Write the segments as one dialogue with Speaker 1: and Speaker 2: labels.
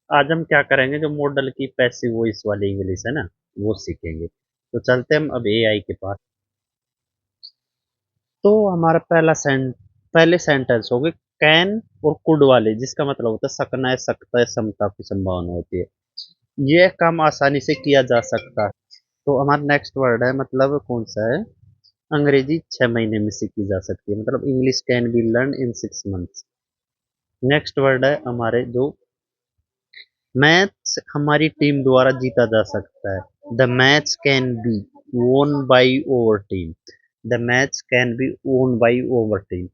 Speaker 1: आज हम क्या करेंगे, जो मॉडल की पैसिव वॉइस वाली इंग्लिश है ना, वो सीखेंगे। तो चलते हम अब एआई के पास। तो हमारा पहले सेंटेंस हो गए कैन और कुड वाले, जिसका मतलब होता है सकना है, सकता है, समता की संभावना होती है। ये काम आसानी से किया जा सकता है। तो हमारा नेक्स्ट वर्ड है, मतलब कौन सा है, अंग्रेजी 6 महीने में सीखी जा सकती है, मतलब English can be learn in 6 months. Next word है हमारे जो, मैच हमारी टीम द्वारा जीता जा सकता है। द मैच कैन बी वोन by over team. The match can be वोन बाई ओवर टीम।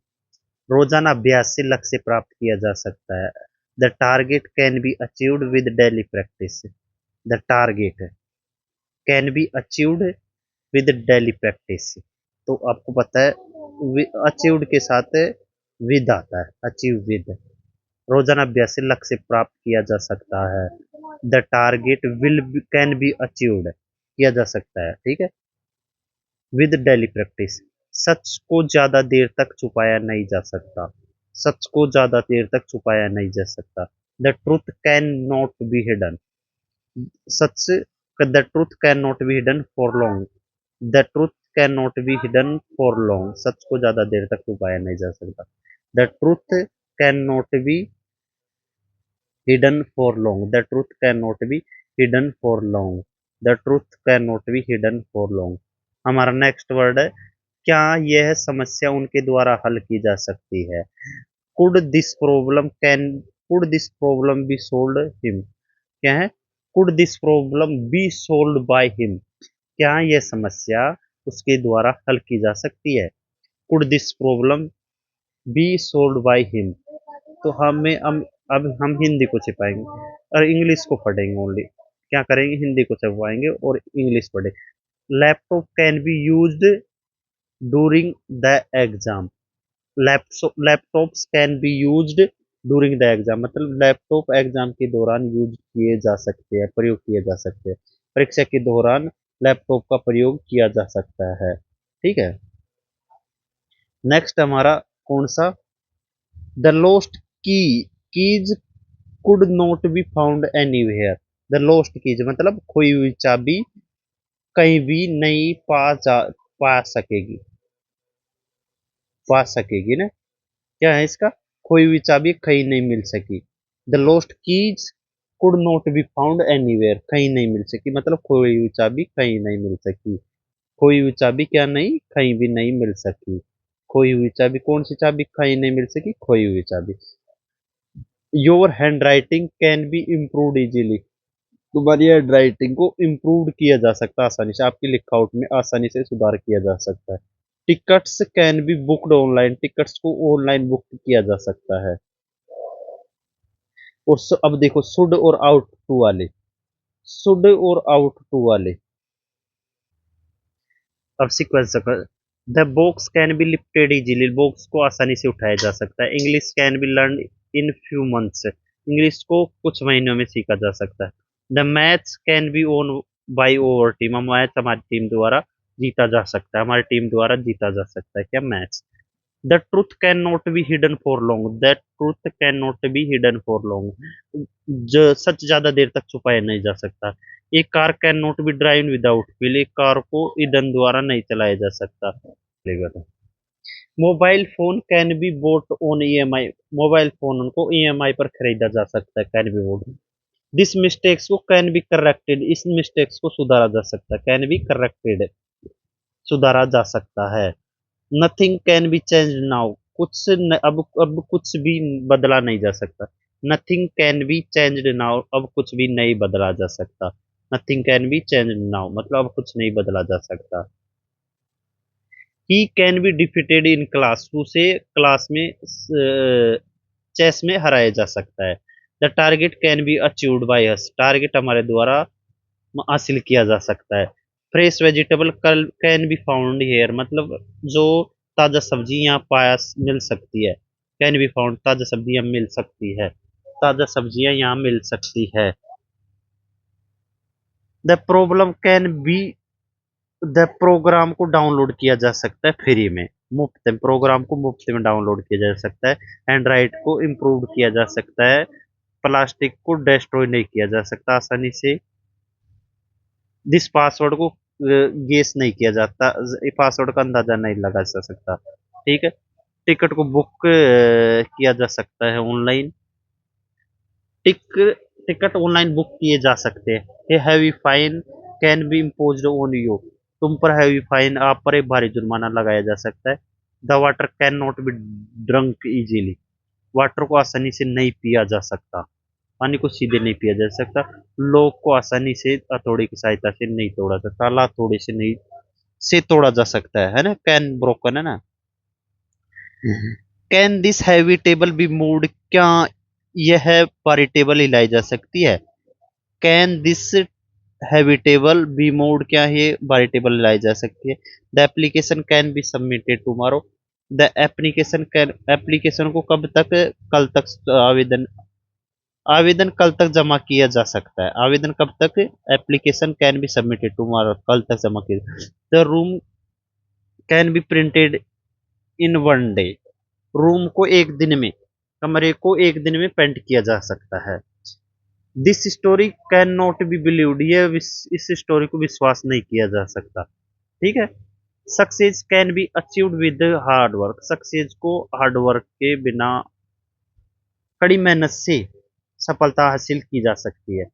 Speaker 1: रोजाना अभ्यास से लक्ष्य प्राप्त किया जा सकता है। The target can be achieved with daily practice. The target can be achieved with daily practice. तो आपको पता है अचीव्ड के साथ विद आता है, अचीव विद। रोजाना अभ्यास से लक्ष्य प्राप्त किया जा सकता है। The target will can be achieved किया जा सकता है, ठीक है, विद डेली प्रैक्टिस। सच को ज्यादा देर तक छुपाया नहीं जा सकता। सच को ज्यादा देर तक छुपाया नहीं जा सकता। The truth can not be hidden. सच, the truth can not be hidden for long. The truth can not be hidden for long. सच को ज्यादा देर तक छुपाया नहीं जा सकता। The truth can not be hidden for long. The truth cannot be hidden for long. The truth cannot be hidden for long. हमारा नेक्स्ट वर्ड है, क्या यह समस्या उनके द्वारा हल की जा सकती है। Could this problem can could this problem be solve him. क्या है, could this problem be solve by him. क्या यह समस्या उसके द्वारा हल की जा सकती है। Could this problem be solve by him. तो हमें अब हम हिंदी को छिपाएंगे और इंग्लिश को पढ़ेंगे ओनली। क्या करेंगे, हिंदी को छपवाएंगे और इंग्लिश पढ़ेंगे। Laptop can be used during the exam. Laptops can be used during the exam, मतलब लैपटॉप एग्जाम के दौरान यूज किए जा सकते हैं, प्रयोग किए जा सकते हैं। परीक्षा के दौरान लैपटॉप का प्रयोग किया जा सकता है, ठीक है। नेक्स्ट हमारा कौन सा, द लोस्ट की keys could not be found anywhere. The lost keys मतलब खोई हुई चाबी कहीं भी नहीं पा सकेगी, पा सकेगी ना। क्या है इसका, खोई हुई चाबी कहीं नहीं मिल सकी। The lost keys could not be found anywhere, कहीं नहीं मिल सकी, मतलब खोई हुई चाबी कहीं नहीं मिल सकी। खोई हुई चाबी क्या नहीं, कहीं भी नहीं मिल सकी। खोई हुई चाबी, कौन सी चाबी कहीं नहीं मिल सकी, खोई हुई चाबी। Your hand writing can be improve easily. तुम्हारी हैंड राइटिंग को इम्प्रूव किया जा सकता है आसानी से, आपकी लिखावट में आसानी से सुधार किया जा सकता है। Tickets can be booked online. Tickets को ऑनलाइन बुक किया जा सकता है। और अब देखो शुड और आउट टू वाले, शुड और आउट टू वाले। अब sequence, the box can be lifted easily. Box को आसानी से उठाया जा सकता है। English can be learn in few months. English को कुछ महीनों में सीखा जा सकता है। The match can be own by over team. Match हमारी टीम द्वारा जीता जा सकता है, हमारी टीम द्वारा जीता जा सकता है क्या, match. The truth can not be hidden for long. The truth can not be hidden for long. जो सच ज्यादा देर तक छुपाया नहीं जा सकता। एक car can not B drive without wheel. एक कार को ईंधन द्वारा नहीं चलाया जा सकता। Mobile phone can be boat on EMI. Mobile phone को ईएमआई पर खरीदा जा सकता है, can be boat. This mistakes को कैन बी करेक्टेड। इस मिस्टेक्स को सुधारा जा सकता है, कैन बी करेक्टेड, सुधारा जा सकता है। Nothing can B change now. अब कुछ भी बदला नहीं जा सकता। Nothing can be changed now, अब कुछ भी नहीं बदला जा सकता। Nothing can be changed now मतलब अब कुछ नहीं बदला जा सकता। He can be defeated in class, उसे क्लास में चेस में हराया जा सकता है। The target can be achieved by us. Target हमारे द्वारा हासिल किया जा सकता है। Fresh vegetable can be found here, मतलब जो ताजा सब्जी यहाँ पाया मिल सकती है। कैन बी फाउंड, ताजा सब्जियां मिल सकती है, ताजा सब्जियां यहाँ मिल सकती है। The problem can be, the program को डाउनलोड किया जा सकता है फ्री में, मुफ्त में। प्रोग्राम को मुफ्त में डाउनलोड किया जा सकता है। एंड्रॉइड को इम्प्रूव किया जा सकता है प्लास्टिक को डिस्ट्रॉय नहीं किया जा सकता आसानी से। दिस पासवर्ड को गेस नहीं किया जाता, पासवर्ड का अंदाजा नहीं लगा जा सकता। ठीक है। टिकट को बुक किया जा सकता है ऑनलाइन। टिक टिकट ऑनलाइन बुक किए जा सकते हैं। A heavy fine can be imposed on you. तुम पर हैवी फाइन, आप पर एक भारी जुर्माना लगाया जा सकता है। The water can not B drunk easily. Water को आसानी से नहीं पिया जा सकता, पानी को सीधे नहीं पिया जा सकता। लोग को आसानी से हथौड़े की सहायता से नहीं तोड़ा जा सकता, ताला हथौड़े से नहीं से तोड़ा जा सकता है ना। कैन ब्रोकन है ना। Can this heavy table be moved, क्या यह भारी टेबल हिलाई जा सकती है। Can this heavy table be moved, क्या ये भारी टेबल हिलाई जा सकती है। The application can be submitted tomorrow. The application को कब तक, कल तक आवेदन आवेदन कल तक जमा किया जा सकता है। आवेदन कब तक, application can be submitted tomorrow, कल तक जमा किया। The room can be printed in one day. Room को एक दिन में, कमरे को एक दिन में पेंट किया जा सकता है। This story can not B believed, ये इस स्टोरी को विश्वास नहीं किया जा सकता। ठीक है। Success can be achieved with hard work. Success को हार्ड वर्क के बिना, कड़ी मेहनत से सफलता हासिल की जा सकती है।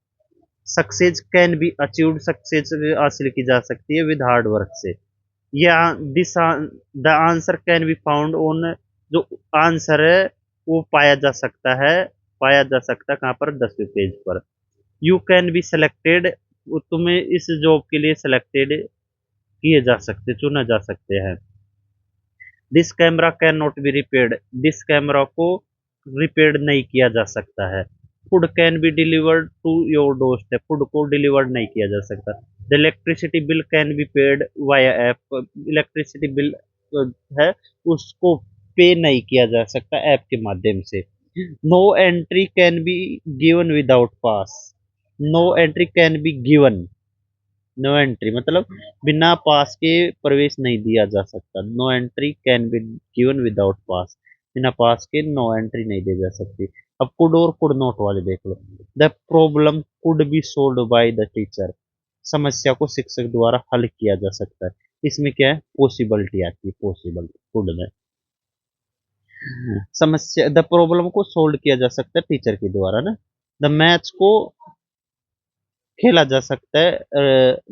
Speaker 1: Success can be achieved, success हासिल की जा सकती है विद हार्ड वर्क से। या this the answer can be found on, जो आंसर है वो पाया जा सकता है, पाया जा सकता है कहाँ पर, 10वें पेज पर। यू कैन बी सिलेक्टेड, तुम्हें इस जॉब के लिए सिलेक्टेड किए जा सकते, चुना जा सकते हैं। This camera can not be repaired, this camera को रिपेयर्ड नहीं किया जा सकता है। Food can be delivered to your door step, food को डिलीवर्ड नहीं किया जा सकता। The electricity bill can be paid via app, electricity bill है उसको पे नहीं किया जा सकता ऐप के माध्यम से। No entry can be given without pass, no entry can be given, no entry मतलब बिना पास के प्रवेश नहीं दिया जा सकता। No entry can be given without pass, बिना पास के नो एंट्री नहीं दी जा सकती। अब कुड और कुड नॉट वाले देख लो। The problem could be solve by the teacher, समस्या को शिक्षक द्वारा हल किया जा सकता है। इसमें क्या है, पॉसिबिलिटी आती है, पॉसिबल कुड में। समस्या, द प्रॉब्लम को सोल्व किया जा सकता है टीचर के द्वारा ना। द मैच को खेला जा सकता है।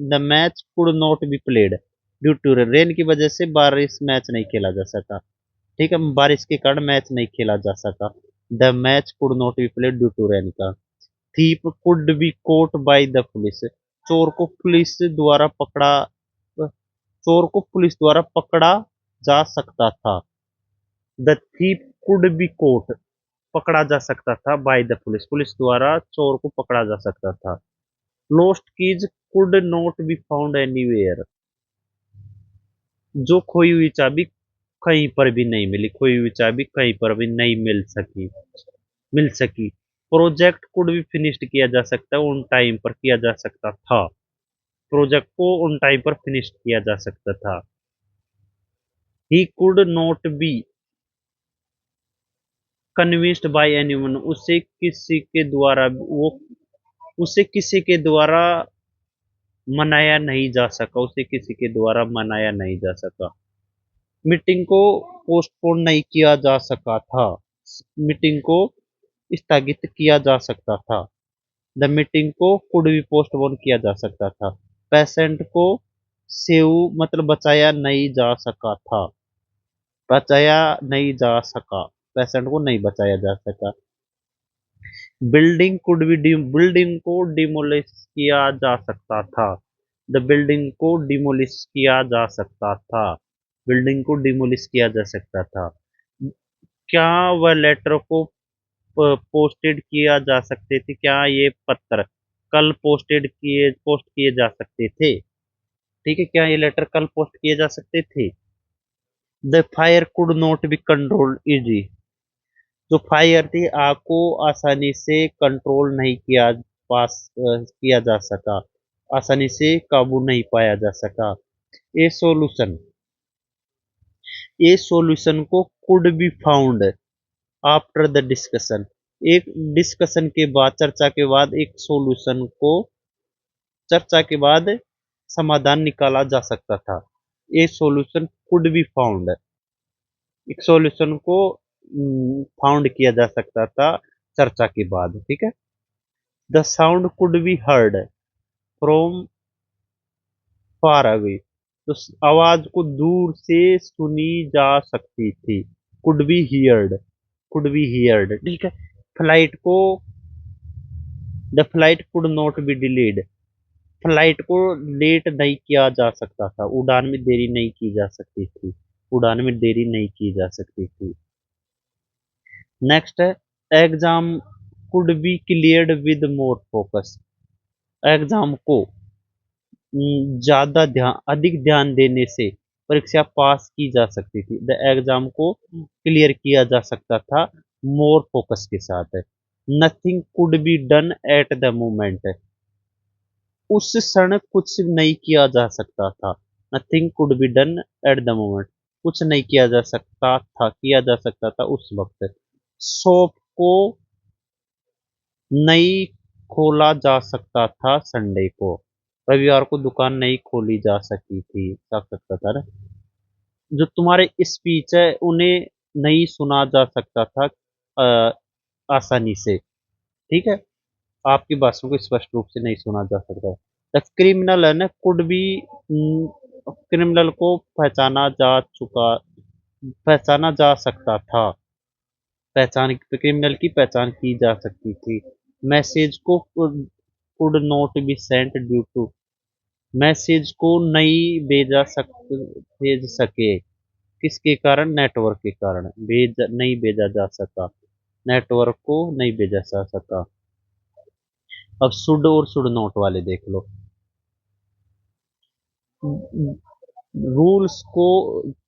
Speaker 1: The match could not be played due to rain, की वजह से बारिश मैच नहीं खेला जा सका। ठीक है, बारिश के कारण मैच नहीं खेला जा सका। The match could not be played due to rain का। Thief could be caught by the police, चोर को पुलिस द्वारा पकड़ा, चोर को पुलिस द्वारा पकड़ा जा सकता था। The thief could be caught, पकड़ा जा सकता था बाय द पुलिस, पुलिस द्वारा चोर को पकड़ा जा सकता था। Lost keys could not be found anywhere, जो खोई हुई चाबी कहीं पर भी नहीं मिली, खोई हुई चाबी कहीं पर भी नहीं मिल सकी। प्रोजेक्ट कुड भी फिनिश्ड किया जा सकता है, उन टाइम पर किया जा सकता था, प्रोजेक्ट को उन टाइम पर फिनिश किया जा सकता था। He could not be convinced bye anyone, उसे किसी के द्वारा मनाया नहीं जा सका, उसे किसी के द्वारा मनाया नहीं जा सका। मीटिंग को पोस्टपोन नहीं किया जा सका था, मीटिंग को स्थगित किया जा सकता था। द मीटिंग को कुड भी पोस्टपोन किया जा सकता था। पेशेंट को सेव मतलब बचाया नहीं जा सका था, बचाया नहीं जा सका, पेशेंट को नहीं बचाया जा सका। बिल्डिंग को डिमोलिश किया जा सकता था, द बिल्डिंग को डिमोलिश किया जा सकता था, बिल्डिंग को डिमोलिश किया जा सकता था। क्या वह लेटर को पोस्टेड किया जा सकते थे, क्या ये पत्र कल पोस्ट किए जा सकते थे। ठीक है, क्या ये लेटर कल पोस्ट किए जा सकते थे। The fire could not be controlled easy, जो फायर थी आग को आसानी से कंट्रोल नहीं किया जा सका, आसानी से काबू नहीं पाया जा सका। ए सॉल्यूशन, ए सॉल्यूशन को could be found after the discussion, एक डिस्कशन के बाद, चर्चा के बाद एक सॉल्यूशन को, चर्चा के बाद समाधान निकाला जा सकता था। ए सॉल्यूशन कुड बी फाउंड, एक सॉल्यूशन को फाउंड किया जा सकता था चर्चा के बाद, ठीक है। The sound could be heard from far away, तो आवाज को दूर से सुनी जा सकती थी। Could be heard, could be heard, ठीक है। फ्लाइट को, the flight could not be delayed, flight को लेट नहीं किया जा सकता था, उड़ान में देरी नहीं की जा सकती थी, उड़ान में देरी नहीं की जा सकती थी। नेक्स्ट है, exam could be cleared with more focus, exam को ज्यादा ध्यान, अधिक ध्यान देने से परीक्षा पास की जा सकती थी। द एग्जाम को क्लियर किया जा सकता था मोर फोकस के साथ। Nothing could be done at the moment, उस क्षण कुछ नहीं किया जा सकता था। Nothing could be done at the moment, कुछ नहीं किया जा सकता था, किया जा सकता था उस वक्त। शॉप को नहीं खोला जा सकता था संडे को, रविवार को दुकान नहीं खोली जा सकता था ना। जो तुम्हारे स्पीच है उन्हें नहीं सुना जा सकता था अ, आसानी से, ठीक है। आपकी बातों को स्पष्ट रूप से नहीं सुना जा सकता। द क्रिमिनल है ना, कुड बी, क्रिमिनल को पहचाना जा सकता था, पहचान, क्रिमिनल की पहचान की जा सकती थी। मैसेज को could not be sent due to, message को नहीं भेज सके, किसके कारण, नेटवर्क के कारण, नहीं भेजा जा सका, नेटवर्क को नहीं भेजा जा सका। अब शुड और शुड नॉट वाले देख लो। रूल्स को,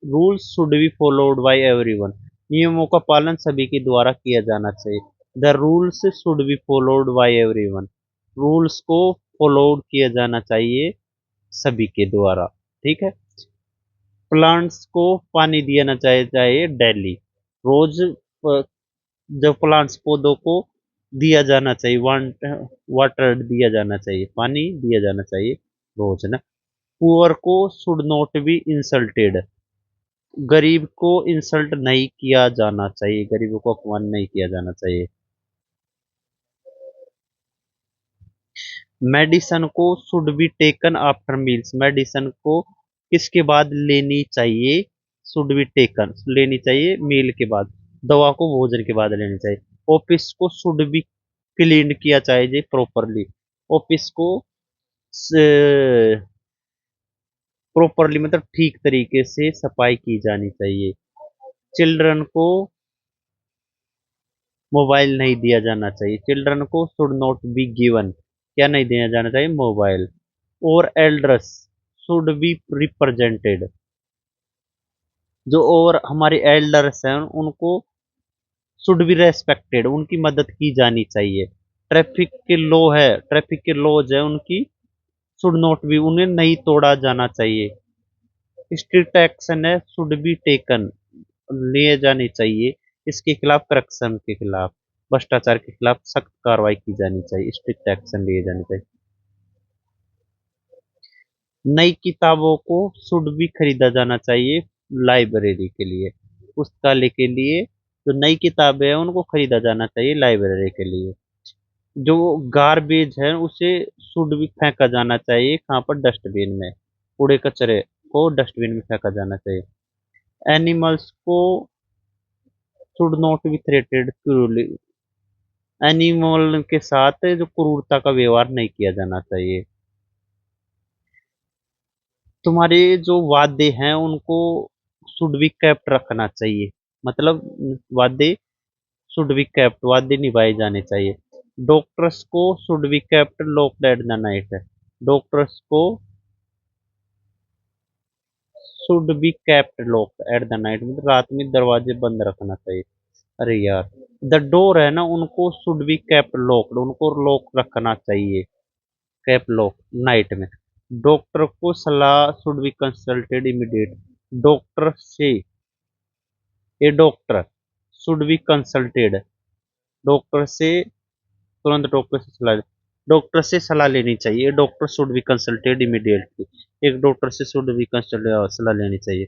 Speaker 1: rules should be followed by everyone, नियमों का पालन सभी के द्वारा किया जाना चाहिए। The rules should be followed by everyone, rules को फॉलोड किया जाना चाहिए सभी के द्वारा, ठीक है। प्लांट्स को पानी दिया चाहिए डेली, रोज जब प्लांट्स, पौधों को दिया जाना चाहिए, वाटर दिया जाना चाहिए, पानी दिया जाना चाहिए रोज ना। पुअर को शुड नॉट बी इंसल्टेड, गरीब को इंसल्ट नहीं किया जाना चाहिए, गरीबों को अपमान नहीं किया जाना चाहिए। मेडिसन को should be taken after meals, medicine को किसके बाद लेनी चाहिए, शुड बी टेकन, लेनी चाहिए मील के बाद, दवा को भोजन के बाद लेनी चाहिए। ऑफिस को शुड बी क्लीन किया चाहिए प्रॉपरली, ऑफिस को प्रॉपरली मतलब ठीक तरीके से सफाई की जानी चाहिए। चिल्ड्रन को मोबाइल नहीं दिया जाना चाहिए, चिल्ड्रन को शुड नॉट बी गिवन, क्या नहीं दिया जाना चाहिए, मोबाइल। और एल्डर्स शुड बी रिप्रेजेंटेड, जो और हमारे एल्डर्स हैं उनको शुड बी रेस्पेक्टेड, उनकी मदद की जानी चाहिए। ट्रैफिक के लॉ है, ट्रैफिक के लॉज है उनकी शुड नॉट बी, उन्हें नहीं तोड़ा जाना चाहिए। स्ट्रिक्ट एक्शन है, शुड बी टेकन, लिए जानी चाहिए, इसके खिलाफ, करप्शन के खिलाफ, भ्रष्टाचार के खिलाफ सख्त कार्रवाई की जानी चाहिए, स्ट्रिक्ट एक्शन लिए जाने चाहिए। नई किताबों को शुड भी खरीदा जाना चाहिए लाइब्रेरी के लिए, पुस्तकालय के लिए जो नई किताबें हैं उनको खरीदा जाना चाहिए लाइब्रेरी के लिए। जो गार्बेज है उसे शुड भी फेंका जाना चाहिए, कहाँ पर, डस्टबिन में, कूड़े कचरे को डस्टबिन में फेंका जाना चाहिए। एनिमल्स को should not be treated cruelly, animal के साथ जो क्रूरता का व्यवहार नहीं किया जाना चाहिए। तुम्हारे जो वाद्य हैं उनको शुड बी केप्ट रखना चाहिए, मतलब वाद्य शुड बी केप्ट, वाद्य निभाए जाने चाहिए। डॉक्टर्स को should be kept locked at the night, doctors को should be kept locked at the night, मतलब रात में दरवाजे बंद रखना चाहिए। अरे यार, द डोर है ना, उनको शुड बी केप्ट लॉक्ड, उनको लॉक रखना चाहिए, कैप लॉक नाइट में। डॉक्टर को सलाह should be consulted immediate, doctor से, a doctor should be consulted, doctor से तुरंत डॉक्टर से सलाह लेनी चाहिए। Doctor should be consulted immediately. एक डॉक्टर से शुड बी कंसल्ट सलाह लेनी चाहिए।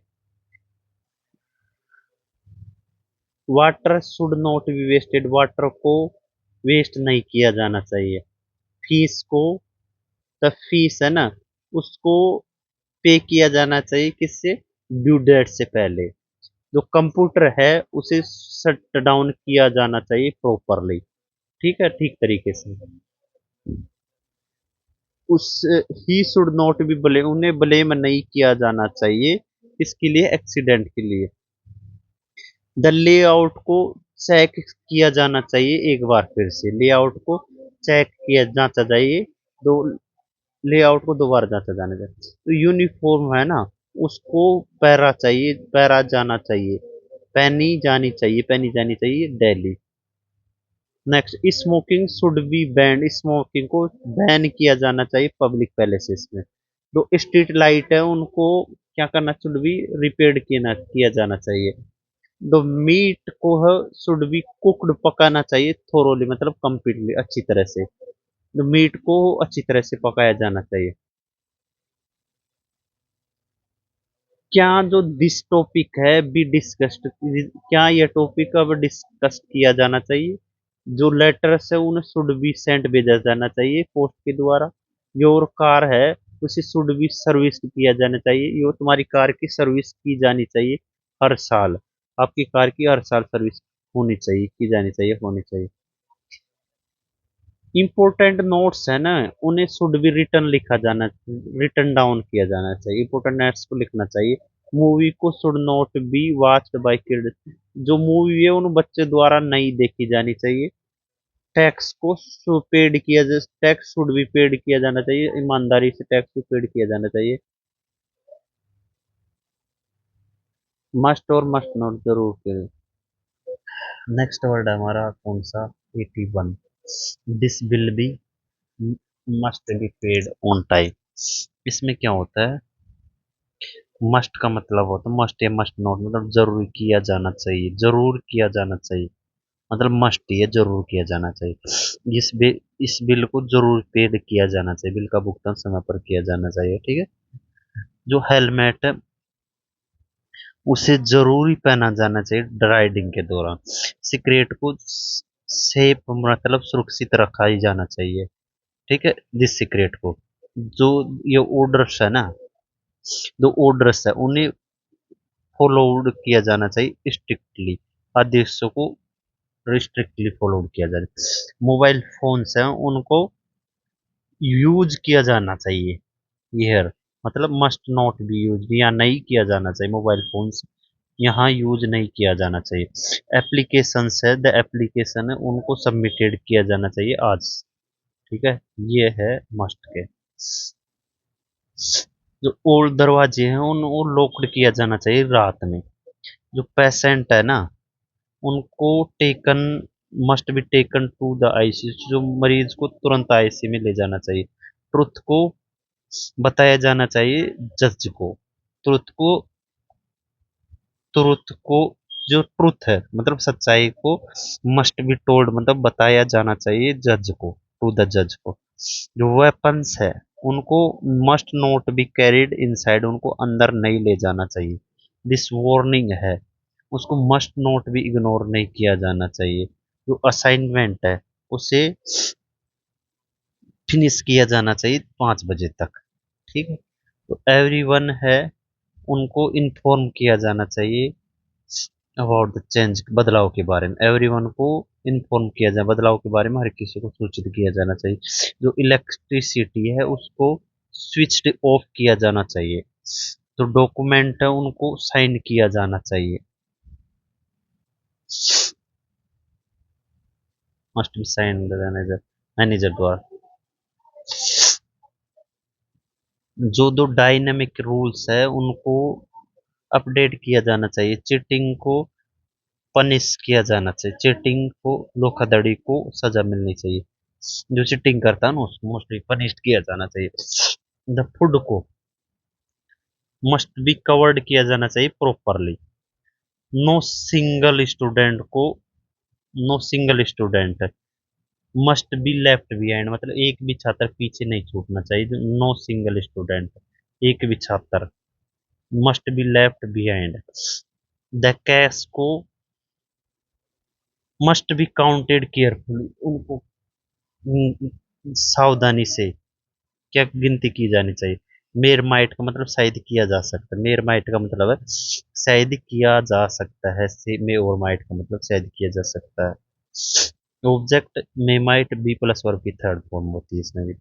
Speaker 1: Water should not be wasted. Water को वेस्ट नहीं किया जाना चाहिए। फीस को, द फीस है ना, उसको पे किया जाना चाहिए किससे? ड्यू डेट से पहले। जो कंप्यूटर है उसे शट डाउन किया जाना चाहिए प्रॉपरली। ठीक है, ठीक तरीके से। उस he should not be blame. उन्हें ब्लेम नहीं किया जाना चाहिए इसके लिए, एक्सीडेंट के लिए। द लेआउट को चेक किया जाना चाहिए एक बार फिर से। लेआउट को चेक किया जांचा चाहिए। दो लेआउट को दोबारा जांचा जाना चाहिए। तो यूनिफॉर्म है ना, उसको पैरा चाहिए, पैरा जाना चाहिए। पहनी जानी चाहिए daily. Next, smoking should be band. Smoking को बैन किया जाना चाहिए पब्लिक पैलेसेस में। जो स्ट्रीट लाइट है उनको क्या करना, शुड बी रिपेयर्ड किया जाना चाहिए। जो मीट को है शुड बी कुकड, पकाना चाहिए थोरोली, मतलब कंप्लीटली, अच्छी तरह से। जो मीट को अच्छी तरह से पकाया जाना चाहिए। क्या जो दिस टॉपिक है बी डिस्कस्ड, क्या यह टॉपिक अब डिस्कस किया जाना चाहिए? जो लेटर्स है उन्हें शुड बी सेंट भेजा जाना चाहिए पोस्ट के द्वारा। योर कार है उसे शुड बी सर्विस किया जाना चाहिए। यो तुम्हारी कार की सर्विस की जानी चाहिए हर साल। आपकी कार की हर साल सर्विस होनी चाहिए, की जानी चाहिए, होनी चाहिए। इंपॉर्टेंट नोट्स है ना, उन्हें शुड बी रिटर्न लिखा जाना, रिटर्न डाउन किया जाना चाहिए। इंपॉर्टेंट नोट्स को लिखना चाहिए। मूवी को should not B watched by Keats. जो मूवी है उन बच्चे द्वारा नहीं देखी जानी चाहिए। टैक्स को पेड किया जा, टैक्स शुड बी पेड किया जाना चाहिए। ईमानदारी से टैक्स को पेड किया जाना चाहिए। मस्ट और मस्ट नॉट जरूर के। नेक्स्ट वर्ड है हमारा कौन सा? 81। This will be must be paid on time. इसमें क्या होता है? मस्ट का मतलब होता है मस्ट या मस्ट नॉट, मतलब जरूर किया जाना चाहिए, जरूर किया जाना चाहिए। मतलब मस्ट ही है, जरूर किया जाना चाहिए। इस बिल को जरूर पेड किया जाना चाहिए। बिल का भुगतान समय पर किया जाना चाहिए। ठीक है। जो हेलमेट है उसे जरूरी पहना जाना चाहिए राइडिंग के दौरान। सिगरेट को सेफ, मतलब सुरक्षित रखा ही जाना चाहिए। ठीक है। दिस सिगरेट को, जो ये ऑर्डर्स है ना, जो ऑर्डर्स है उन्हें फॉलोड किया जाना चाहिए स्ट्रिक्टली। आदेशों को रिस्ट्रिक्टली फॉलोड किया जाए। मोबाइल फोन्स हैं उनको यूज किया जाना चाहिए। यह मतलब मस्ट नॉट बी यूज, या नहीं किया जाना चाहिए। मोबाइल फोन्स यहाँ यूज नहीं किया जाना चाहिए। एप्लीकेशंस है, द एप्लीकेशन है उनको सबमिटेड किया जाना चाहिए आज। ठीक है। ये है मस्ट के। जो ओल्ड दरवाजे हैं उनको लॉक्ड किया जाना चाहिए रात में। जो पेशेंट है ना उनको taken, must be taken to the ICU. जो मरीज को तुरंत आईसीयू में ले जाना चाहिए। ट्रुथ को बताया जाना चाहिए जज को। ट्रुथ को, ट्रुथ को, जो ट्रुथ है मतलब सच्चाई को मस्ट बी टोल्ड, मतलब बताया जाना चाहिए जज को, टू द जज को। जो वेपन्स है उनको must not be carried inside, उनको अंदर नहीं ले जाना चाहिए। दिस वार्निंग है उसको मस्ट नॉट बी इग्नोर नहीं किया जाना चाहिए। जो असाइनमेंट है उसे फिनिश किया जाना चाहिए 5 बजे तक। ठीक है। तो एवरीवन है उनको इन्फॉर्म किया जाना चाहिए अबाउट द चेंज, बदलाव के बारे में। एवरीवन को इन्फॉर्म किया जाए, बदलाव के बारे में हर किसी को सूचित किया जाना चाहिए। जो इलेक्ट्रिसिटी है उसको स्विच्ड ऑफ किया जाना चाहिए। जो डॉक्यूमेंट है उनको साइन किया जाना चाहिए। Must be sign the manager, manager द्वारा। जो दो डायनेमिक रूल्स है उनको अपडेट किया जाना चाहिए। चीटिंग को पनिश किया जाना चाहिए। चीटिंग को, धोखाधड़ी को सजा मिलनी चाहिए। जो चीटिंग करता है ना उसको मोस्टली पनिश किया जाना चाहिए। द फूड को मस्ट बी कवर्ड किया जाना चाहिए प्रॉपरली। नो सिंगल स्टूडेंट को no single student must be left behind, मतलब एक भी छात्र पीछे नहीं छूटना चाहिए। नो सिंगल स्टूडेंट, एक भी छात्र must be left behind. The cash को मस्ट बी काउंटेड केयरफुली, उनको सावधानी से क्या गिनती की जानी चाहिए। मेर माइट का मतलब शायद किया जा सकता है, मेर माइट का मतलब है शायद किया जा सकता है, से मे और माइट का मतलब शायद किया जा सकता है। Object may might be plus verb की थर्ड फॉर्म होती है इसमें भी।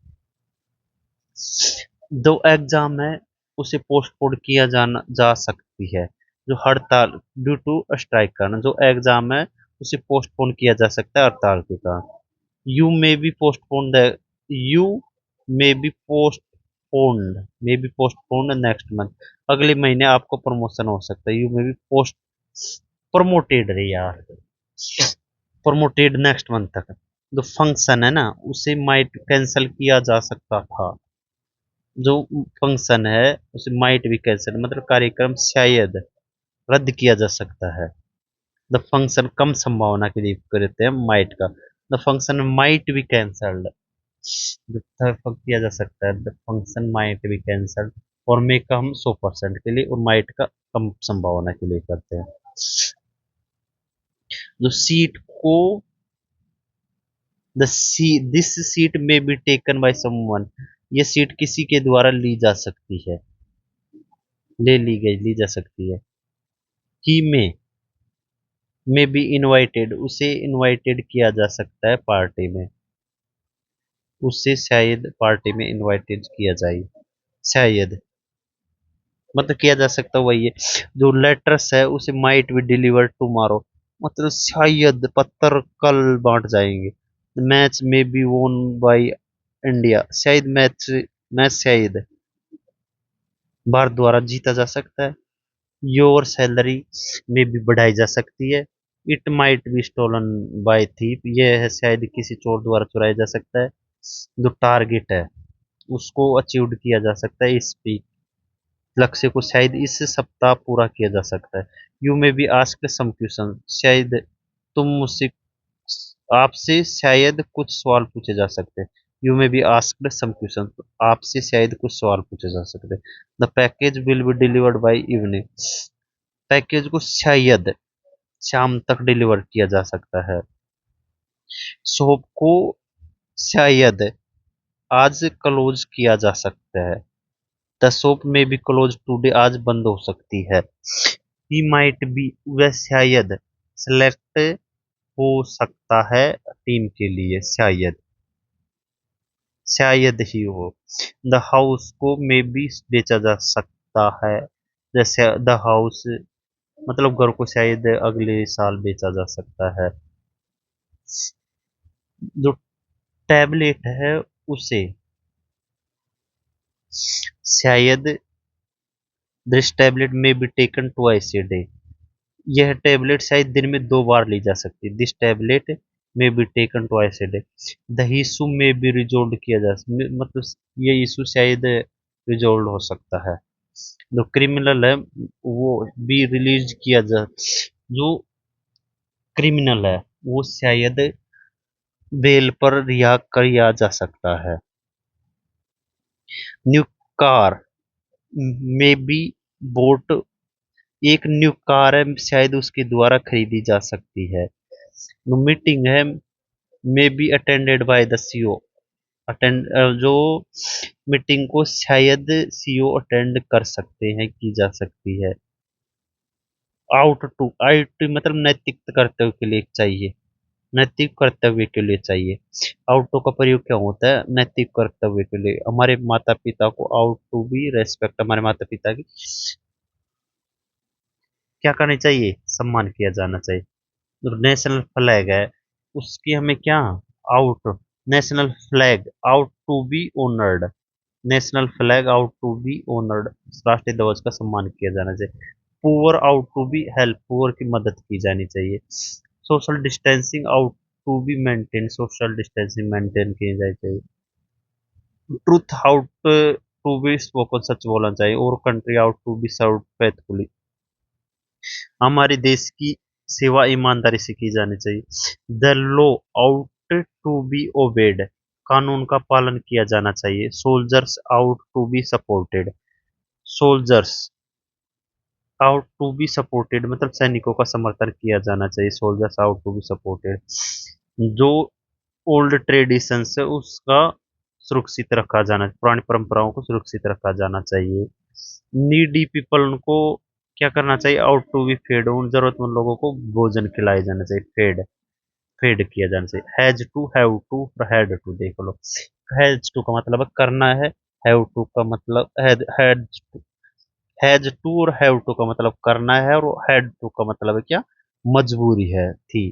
Speaker 1: जो एग्जाम है उसे पोस्टपोन किया जाना जा सकती है, जो हड़ताल ड्यू टू स्ट्राइक कारण, जो एग्जाम है उसे पोस्टपोन किया जा सकता है हड़ताल के कारण। You may be postponed, you may be postponed next month, अगले महीने आपको प्रमोशन हो सकता है। You may be post promoted रे यार, प्रमोटेड नेक्स्ट मंथ तक। जो फंक्शन है ना उसे माइट कैंसिल किया जा सकता था, जो फंक्शन है उसे माइट भी कैंसिल, मतलब कार्यक्रम शायद रद्द किया जा सकता है। द फंक्शन कम संभावना के लिए करते हैं माइट का, the function might be cancelled, किया जा सकता है the function might be cancelled. और मे का हम 100% के लिए और माइट का कम संभावना के लिए करते हैं। जो सीट को दिस सीट में बी टेकन बाय समवन, ये सीट किसी के द्वारा ली जा सकती है, ली जा सकती है। ही में बी इनवाइटेड, उसे इनवाइटेड किया जा सकता है पार्टी में, उससे शायद पार्टी में इनवाइटेड किया जाए, शायद मतलब किया जा सकता है वही है। जो लेटर्स है उसे माइट बी डिलीवर टुमारो, मतलब शायद पत्थर कल बांट जाएंगे। मैच में बी वोन बाय इंडिया, शायद मैच मैच शायद भारत द्वारा जीता जा सकता है। योर सैलरी में भी बढ़ाई जा सकती है। It might be stolen by thief, यह है शायद किसी चोर द्वारा चुराया जा सकता है। जो टारगेट है उसको अचीव किया जा सकता है, इस पे लक्ष्य को शायद इस सप्ताह पूरा किया जा सकता है। यू में बी आस्क्ड सम क्वेश्चन, शायद तुम मुझसे आपसे शायद कुछ सवाल पूछे जा सकते हैं। यू में बी आस्क्ड सम क्वेश्चन, आपसे शायद कुछ सवाल पूछे जा सकते हैं। The package will be delivered by evening, package को शायद शाम तक डिलीवर किया जा सकता है। शॉप को शायद आज क्लोज किया जा सकता है। द शॉप में बी क्लोज टुडे, आज बंद हो सकती है। ही माइट बी, वह शायद सेलेक्ट हो सकता है टीम के लिए, शायद शायद ही हो। द हाउस को में बी बेचा जा सकता है, जैसे द हाउस मतलब घर को शायद अगले साल बेचा जा सकता है। जो टैबलेट है उसे शायद दिस टैबलेट में be taken twice a day, यह टैबलेट शायद दिन में 2 बार ली जा सकती है। दिस टैबलेट में be taken twice a day. The issue में बी रिजोल्व किया जा, मतलब ये इशू शायद रिजोल्व हो सकता है। जो क्रिमिनल है वो भी रिलीज किया जा, जो क्रिमिनल है वो शायद बेल पर रिहा किया जा सकता है। न्यू कार में बी बोट, एक न्यू कार है शायद उसके द्वारा खरीदी जा सकती है। मीटिंग है may be attended by the CEO, attend जो मीटिंग को शायद सीईओ अटेंड कर सकते हैं, की जा सकती है। आउट टू, आउट मतलब नैतिक कर्तव्य के लिए चाहिए, नैतिक कर्तव्य के लिए चाहिए। आउट टू का प्रयोग क्या होता है, नैतिक कर्तव्य के लिए। हमारे माता पिता को आउट टू बी रेस्पेक्ट, हमारे माता पिता की क्या करनी चाहिए, सम्मान किया जाना चाहिए। जो नेशनल फ्लैग है उसकी हमें क्या, ought, national flag ought to be honoured, national flag ought to be honoured, राष्ट्रीय ध्वज का सम्मान किया जाना चाहिए। Poor ought to be help, poor की मदद की जानी चाहिए। Social distancing ought to be maintain, social distancing maintain की जानी चाहिए। Truth ought to be spoken, सच बोलना चाहिए। और country ought to be serve faithfully, हमारे देश की सेवा ईमानदारी से की जानी चाहिए। The law ought to be obeyed, कानून का पालन किया जाना चाहिए। Soldiers ought to be supported, soldiers ought to be supported मतलब सैनिकों का समर्थन किया जाना चाहिए। Soldiers ought to be supported. जो ओल्ड ट्रेडिशंस है उसका सुरक्षित रखा जाना, पुरानी परंपराओं को सुरक्षित रखा जाना चाहिए। नीडी पीपल, उनको क्या करना चाहिए, आउट टू बी फेड, उन जरूरतमंद लोगों को भोजन खिलाया जाना चाहिए। फेड, फेड किया जाना चाहिए। हैज टू, हैव टू और हैड टू देख लो। हैज टू का मतलब है करना है, हैव टू का मतलब हैज टू और हैव टू का मतलब करना है, और हैड टू का मतलब है क्या, मजबूरी है, थी।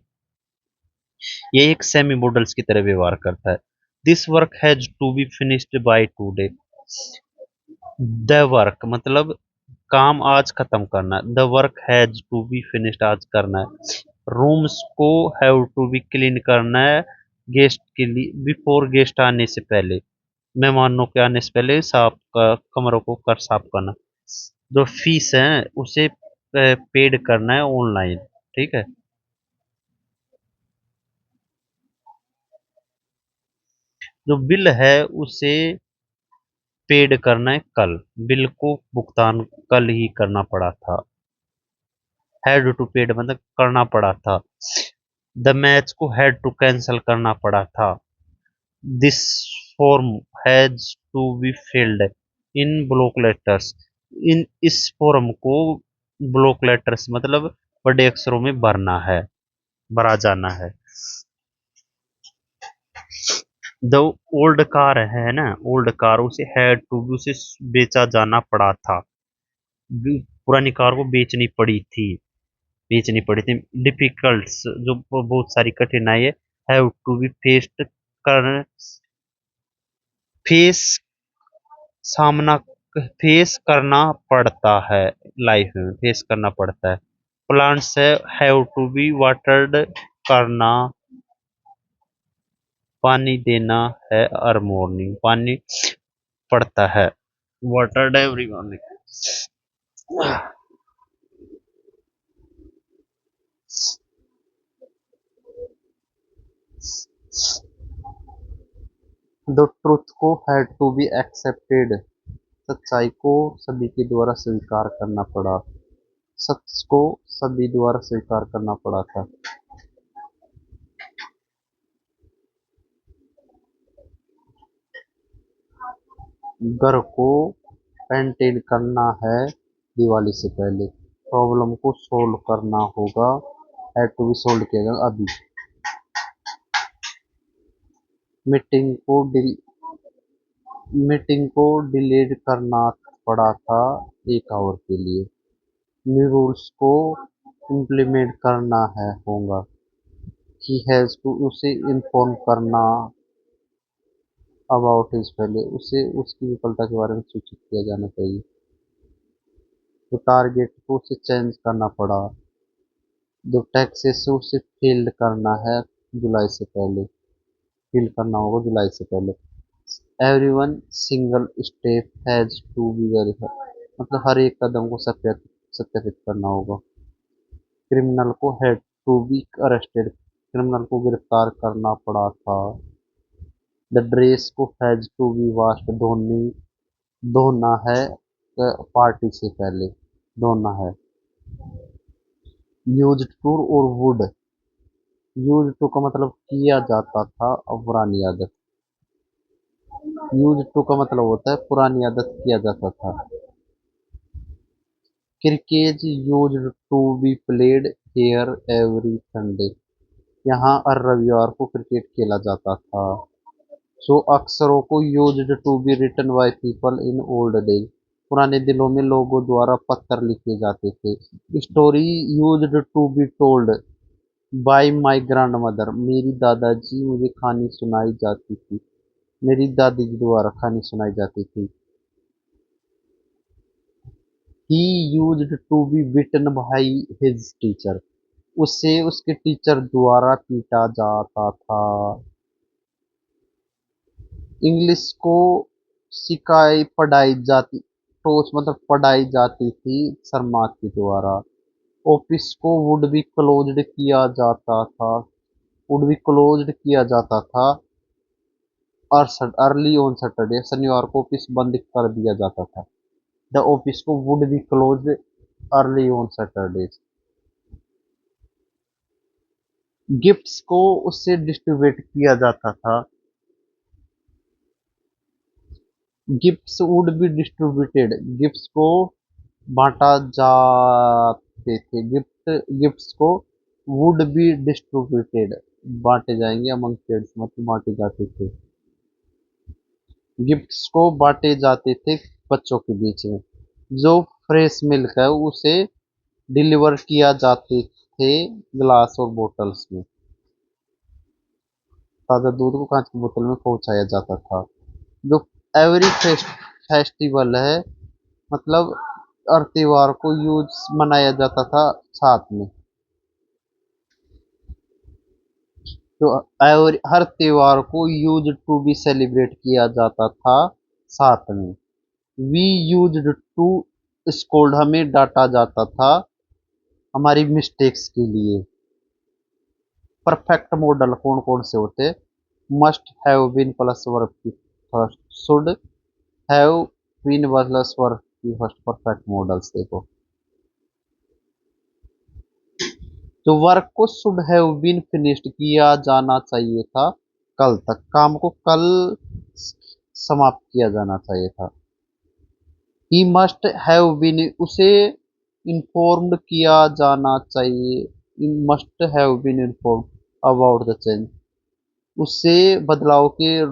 Speaker 1: ये एक सेमी मॉडल्स की तरह व्यवहार करता है। This work has to be finished by today, the work मतलब काम आज खत्म करना है। The work has to be finished, आज करना है। रूम्स को हैव टू बी क्लीन करना है, गेस्ट के लिए, बिफोर गेस्ट आने से पहले, मेहमानों के आने से पहले साफ कमरों को कर साफ करना। जो फीस है उसे पेड करना है ऑनलाइन, ठीक है। जो बिल है उसे पेड करना है कल, बिल को भुगतान कल ही करना पड़ा था। हैड टू पेड मतलब करना पड़ा था। द मैच को हैड टू कैंसल करना पड़ा था। This form has to be filled in block letters, इन इस फॉर्म को ब्लॉक लेटर्स मतलब बड़े अक्षरों में भरना है, भरा जाना है। द ओल्ड कार है ना, ओल्ड कार, उसे हैड टू बी, उसे बेचा जाना पड़ा था। पुरानी कार को बेचनी पड़ी थी, बेचनी पड़ी थी। डिफिकल्ट्स जो बहुत सारी कठिनाई है, हैव टू बी फेस्ड कर, फेस, सामना, फेस करना पड़ता है, लाइफ में फेस करना पड़ता है। प्लांट्स है, हैव टू बी वाटर्ड करना, पानी देना है, हर मॉर्निंग पानी पड़ता है, watered every morning. The truth को हैड टू बी एक्सेप्टेड, सच्चाई को सभी के द्वारा स्वीकार करना पड़ा, सच को सभी द्वारा स्वीकार करना पड़ा था। घर को पेंटेन करना है दिवाली से पहले। प्रॉब्लम को सोल्व करना होगा, हैड टू बी सोल्व किया जाएगा अभी। मीटिंग को डिल मीटिंग को डिलेड करना पड़ा था 1 आवर के लिए। न्यू रूल्स को इम्प्लीमेंट करना है होगा। ही हैज टू, उसे इन्फॉर्म करना अबाउट हिज, पहले उसे उसकी विफलता के बारे में सूचित किया जाना चाहिए। तो टारगेट को उसे चेंज करना पड़ा। जो टैक्सेस है उसे फील्ड करना है जुलाई से पहले, फील करना होगा जुलाई से पहले। Everyone single step has to be verified, मतलब हर एक कदम को सत्यापित करना होगा। क्रिमिनल को had to be arrested, criminal को गिरफ्तार करना पड़ा था। द ड्रेस को हैज टू बी वाश्ड, धोनी, धोना है पार्टी से पहले, धोना है। यूज टू और वुड, यूज टू का मतलब किया जाता था, और पुरानी आदत। यूज टू का मतलब होता है पुरानी आदत, किया जाता था। Cricket used to be played here every Sunday, यहाँ हर रविवार को क्रिकेट खेला जाता था। सो अक्षरों को used to be written by people in old days, पुराने दिनों में लोगों द्वारा पत्थर लिखे जाते थे। Story used to be told by my grandmother, मेरी दादाजी मुझे कहानी सुनाई जाती थी, मेरी दादी जी द्वारा कहानी सुनाई जाती थी। He used to be beaten by his teacher, उसे उसके टीचर द्वारा पीटा जाता था। इंग्लिश को सिखाई पढ़ाई जाती, टोच मतलब पढ़ाई जाती थी शर्मा के द्वारा। ऑफिस को वुड बी क्लोज्ड किया जाता था, वुड बी क्लोज्ड किया जाता था, और अर्ली ऑन सैटरडे, शनिवार को ऑफिस बंद कर दिया जाता था। द ऑफिस को would be closed early on Saturday. Gifts को उससे डिस्ट्रीब्यूट किया जाता था, gifts would be distributed, gifts को बांटा जाते थे, गिफ्ट्स को वुड बी डिस्ट्रीब्यूटेड, बांटे जाएंगे अमंग किड्स, मतलब बांटे जाते थे, गिफ्ट्स को बांटे जाते थे बच्चों के बीच में। जो फ्रेश मिल्क है उसे डिलीवर किया जाते थे ग्लास और बोतल्स में, ताज़ा दूध को कांच की बोतल में पहुंचाया जाता था। जो एवरी फेस्टिवल है, मतलब हर त्योहार को यूज मनाया जाता था साथ में, तो हर त्योहार को यूज टू बी सेलिब्रेट किया जाता था साथ में। वी यूज टू स्कोल्ड, हमें डांटा जाता था हमारी मिस्टेक्स के लिए। परफेक्ट मॉडल कौन कौन से होते? Must have been plus verb की first, should have been plus verb की फर्स्ट, परफेक्ट मॉडल्स देखो। तो वर्क को शुड हैव बीन फिनिश्ड, किया जाना चाहिए था कल तक, काम को कल समाप्त किया जाना चाहिए था। ही मस्ट हैव बीन, उसे इन्फॉर्म्ड किया जाना चाहिए, must have been informed about the change, उससे बदलाव के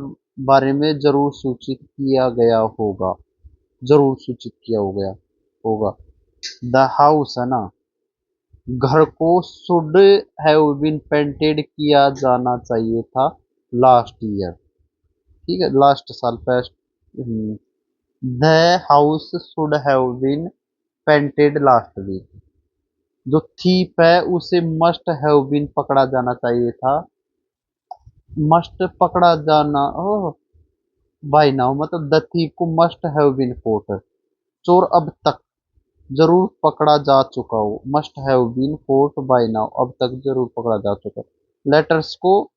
Speaker 1: बारे में जरूर सूचित किया गया होगा, जरूर सूचित किया हो गया होगा। द हाउस है ना, घर को शुड हैव बीन पेंटेड, किया जाना चाहिए था लास्ट ईयर, ठीक है, लास्ट साल past. The house should have been painted last week. जो थीप है उसे मस्ट हैव बीन पकड़ा जाना चाहिए था, मस्ट पकड़ा जाना, ओह बाय नाउ, मतलब द थीप को मस्ट हैव बीन कोट, चोर अब तक जरूर पकड़ा जा चुका हो, must have been caught by now, अब तक जरूर पकड़ा जा चुका। लेटर्स को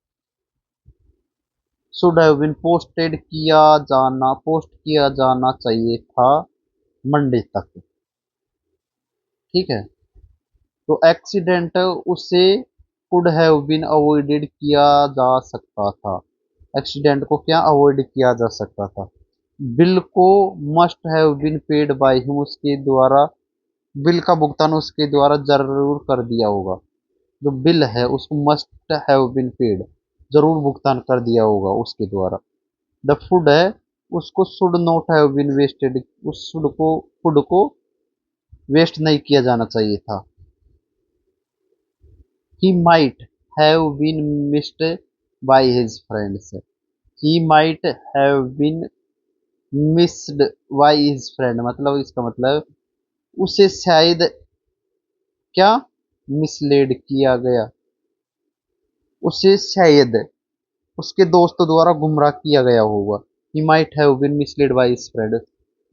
Speaker 1: should have been posted, post किया जाना चाहिए था मंडे तक, ठीक है। तो एक्सीडेंट उसे कुड हैव बीन अवॉइडेड, किया जा सकता था, एक्सीडेंट को क्या अवॉइड किया जा सकता था। बिल को must have been paid by him, उसके द्वारा, बिल का भुगतान उसके द्वारा जरूर कर दिया होगा, जो बिल है उसको मस्ट हैव बीन पेड, जरूर भुगतान कर दिया होगा उसके द्वारा। द फूड है उसको should not have been wasted, उस फूड को वेस्ट नहीं किया जाना चाहिए था। He might have been missed by his friends, he might have been missed by his friend, मतलब इसका मतलब उसे शायद क्या मिसलेड किया गया, उसे शायद उसके दोस्तों द्वारा गुमराह किया गया होगा। He might have been misled by his friend,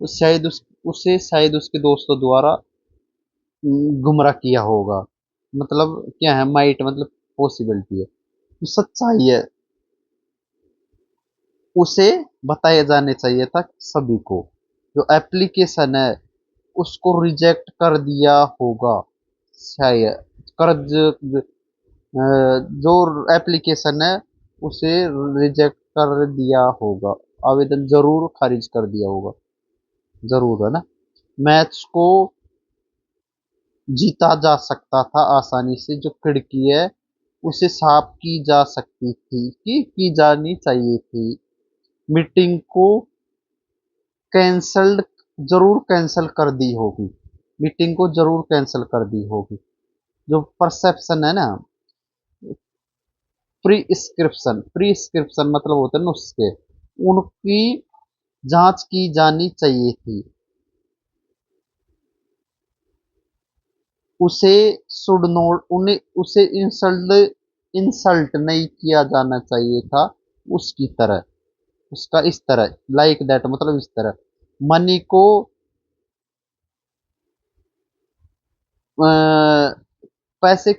Speaker 1: उसे शायद उसके दोस्तों द्वारा गुमराह किया होगा, मतलब क्या है, माइट मतलब पॉसिबिलिटी है, तो सच्चाई है, उसे बताया जाने चाहिए था सभी को। जो एप्लीकेशन है उसको रिजेक्ट कर दिया होगा, शायद जो एप्लीकेशन है उसे रिजेक्ट कर दिया होगा, आवेदन जरूर खारिज कर दिया होगा, जरूर है ना। मैच को जीता जा सकता था आसानी से, जो खिड़की है उसे साफ की जा सकती थी, की जानी चाहिए थी। मीटिंग को कैंसल्ड, जरूर कैंसिल कर दी होगी, मीटिंग को जरूर कैंसिल कर दी होगी। जो परसेप्शन है ना, प्रिस्क्रिप्शन मतलब होते हैं नुस्खे, उनकी जांच की जानी चाहिए थी। उसे शुड नोट, उन्हें उसे इंसल्ट नहीं किया जाना चाहिए था उसकी तरह, उसका इस तरह, लाइक दैट मतलब इस तरह। मनी को पैसे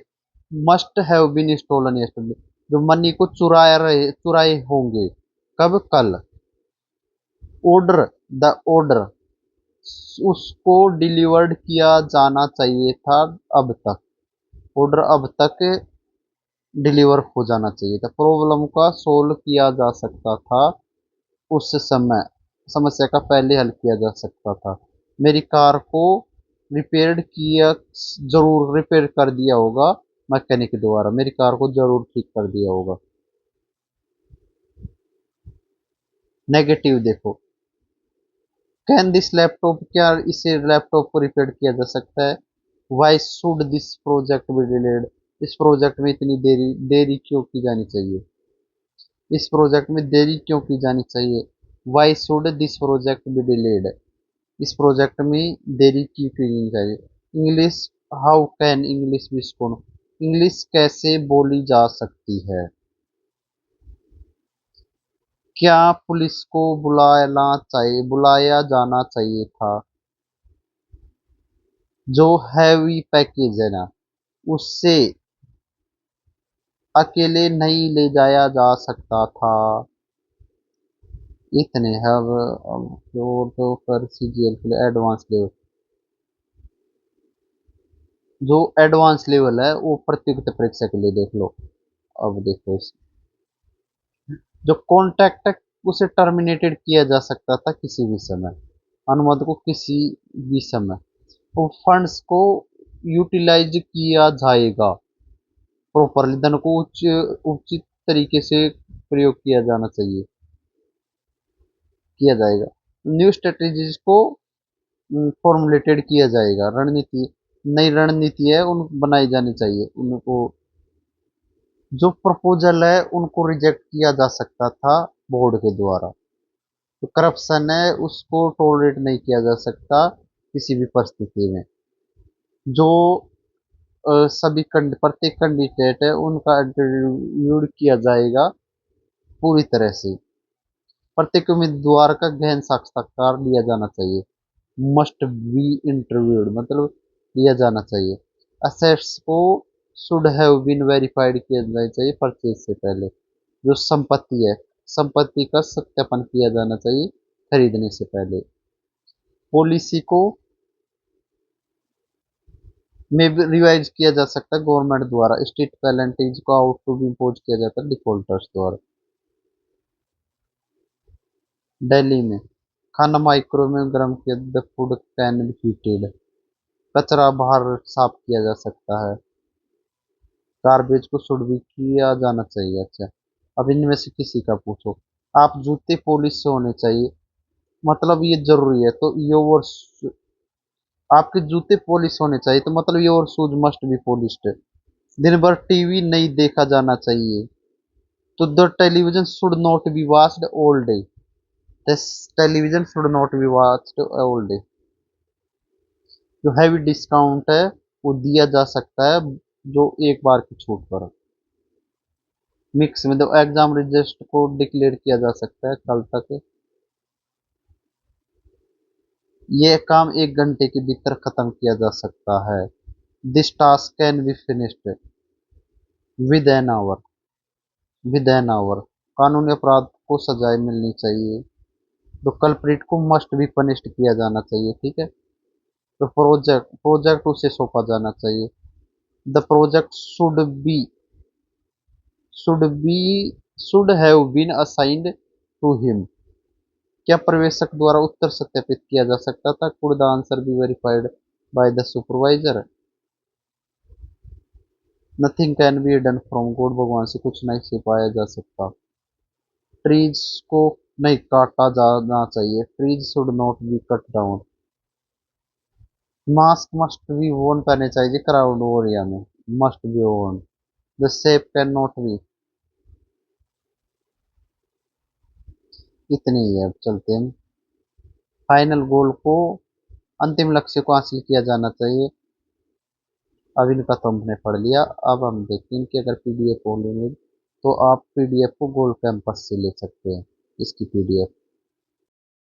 Speaker 1: must have been stolen yesterday, जो मनी को चुराए होंगे, कब, कल। ऑर्डर, द ऑर्डर, उसको डिलीवर्ड किया जाना चाहिए था अब तक। ऑर्डर अब तक डिलीवर हो जाना चाहिए था। प्रॉब्लम का सोल्व किया जा सकता था उस समय, समस्या का पहले हल किया जा सकता था। मेरी कार को रिपेयर्ड किया, जरूर रिपेयर कर दिया होगा मैकेनिक द्वारा, मेरी कार को जरूर ठीक कर दिया होगा। नेगेटिव देखो, कैन दिस लैपटॉप, क्या इसे लैपटॉप को रिपेयर किया जा सकता है। Why should this project be delayed, इस प्रोजेक्ट में इतनी देरी देरी क्यों की जानी चाहिए, इस प्रोजेक्ट में देरी क्यों की जानी चाहिए। Why should this project be delayed, इस प्रोजेक्ट में देरी क्यों की जानी चाहिए। English, how can English be spoken, English कैसे बोली जा सकती है। क्या पुलिस को बुलाया जाना चाहिए था। जो हैवी पैकेज है ना, उससे अकेले नहीं ले जाया जा सकता था। इतने हैं अब जो तो कर सीजीएल के लिए एडवांस लेवल, जो एडवांस लेवल है वो प्रतियोगिता परीक्षा के लिए देख लो। अब देखो जो कॉन्ट्रैक्ट है उसे टर्मिनेटेड किया जा सकता था किसी भी समय, अनुमति को किसी भी समय। तो फंड्स को यूटिलाइज किया जाएगा प्रॉपरली, धन को उचित तरीके से प्रयोग किया जाना चाहिए, किया जाएगा। न्यू स्ट्रेटेजीज को फॉर्मुलेटेड किया जाएगा, रणनीति, नई रणनीति है उन बनाई जानी चाहिए उनको। जो प्रपोजल है उनको रिजेक्ट किया जा सकता था बोर्ड के द्वारा। तो करप्शन है उसको टॉलरेट नहीं किया जा सकता किसी भी परिस्थिति में। जो सभी प्रत्येक कैंडिडेट है उनका इंटरव्यू किया जाएगा पूरी तरह से। प्रत्येक उम्मीदवार का गहन साक्षात्कार लिया जाना चाहिए, मस्ट बी इंटरव्यूड मतलब लिया जाना चाहिए। असेट्स को शुड हैव बीन वेरीफाइड किया जाना चाहिए परचेज से पहले। जो संपत्ति है, संपत्ति का सत्यापन किया जाना चाहिए खरीदने से पहले। पॉलिसी को में रिवाइज किया जा सकता है गवर्नमेंट द्वारा, स्टेट पेनल्टीज को आउट टू बी इम्पोज किया जाता है डिफॉल्टर्स द्वारा। दिल्ली में खाना माइक्रो में गर्म किया, the food can B heated, कचरा बाहर साफ किया जा सकता है। गार्बेज को शुड भी किया जाना चाहिए। अच्छा, अब इनमें से किसी का पूछो। आप जूते पॉलिश से होने चाहिए, मतलब ये जरूरी है, तो योर आपके जूते पॉलिश होने चाहिए, तो मतलब your shoes must be polished. दिन भर टीवी नहीं देखा जाना चाहिए, तो the television should not B watched all day, this television should not B watched all day. जो हैवी डिस्काउंट है वो दिया जा सकता है जो एक बार की छूट पर। मिक्स में तो एग्जाम रिजल्ट को डिक्लेयर किया जा सकता है कल तक। ये काम 1 घंटे के भीतर खत्म किया जा सकता है। This task can be finished with an hour, with an hour. कानूनी अपराध को सजाएं मिलनी चाहिए, तो कल्प्रिट को मस्ट बी पनिश्ड किया जाना चाहिए, ठीक है। तो प्रोजेक्ट उसे सौंपा जाना चाहिए। The project should be should have been assigned to him, क्या प्रवेशक द्वारा उत्तर सत्यापित किया जा सकता था। Could the answer be verified by the supervisor. Nothing can be hidden from God, भगवान से कुछ नहीं छिपाया जा सकता। ट्रीज को नहीं काटा जाना चाहिए, trees should not B cut down. Mask must be वोन पहने चाहिए क्राउड एरिया में, मस्ट बी वोन। The shape can not B. इतनी ही है, अब चलते हैं। फाइनल गोल को, अंतिम लक्ष्य को हासिल किया जाना चाहिए। अब इनका तो हमने पढ़ लिया। अब हम देखते हैं कि अगर पीडीएफ हो लेंगे तो आप पीडीएफ को गोल्ड कैंपस से ले सकते हैं इसकी पीडीएफ।